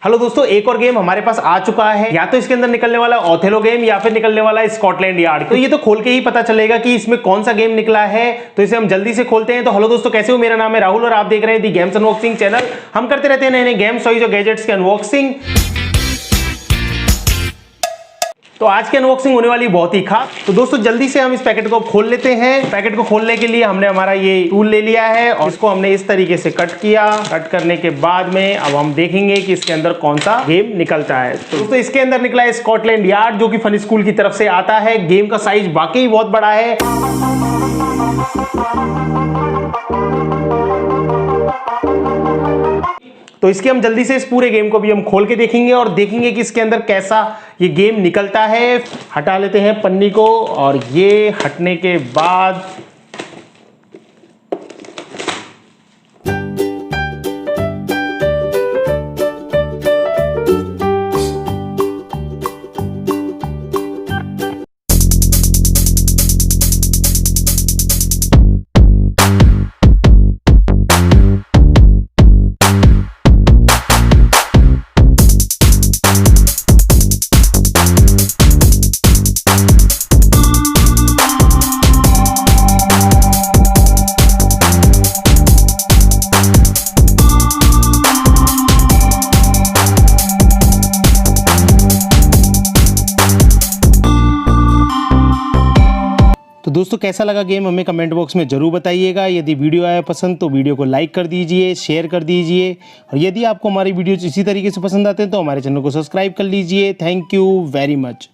Hello दोस्तों, एक और गेम हमारे पास आ चुका है। या तो इसके अंदर निकलने वाला ओथेलो गेम या फिर निकलने वाला है स्कॉटलैंड यार्ड। तो ये तो खोल के ही पता चलेगा कि इसमें कौन सा गेम निकला है। तो इसे हम जल्दी से खोलते हैं। तो हेलो दोस्तों, कैसे हो? मेरा नाम है राहुल और आप देख रहे हैं दी गेम्स अनबॉक्सिंग चैनल। हम करते रहते हैं नए नए गेम्स, टॉयज और गैजेट्स के अनबॉक्सिंग। तो आज की अनबॉक्सिंग होने वाली बहुत ही खास। तो दोस्तों जल्दी से हम इस पैकेट को खोल लेते हैं। पैकेट को खोलने के लिए हमने हमारा ये टूल ले लिया है और इसको हमने इस तरीके से कट किया। कट करने के बाद में अब हम देखेंगे कि इसके अंदर कौन सा गेम निकलता है। तो दोस्तों इसके अंदर निकला है स्कॉटलैंड यार्ड, जो कि फन स्कूल की तरफ से आता है। गेम का साइज वाकई बहुत बड़ा है। तो इसके हम जल्दी से इस पूरे गेम को भी हम खोल के देखेंगे और देखेंगे कि इसके अंदर कैसा ये गेम निकलता है। हटा लेते हैं पन्नी को और ये हटने के बाद तो दोस्तों कैसा लगा गेम हमें कमेंट बॉक्स में जरूर बताइएगा। यदि वीडियो आया पसंद तो वीडियो को लाइक कर दीजिए, शेयर कर दीजिए और यदि आपको हमारी वीडियोज इसी तरीके से पसंद आते हैं तो हमारे चैनल को सब्सक्राइब कर लीजिए। Thank you very much.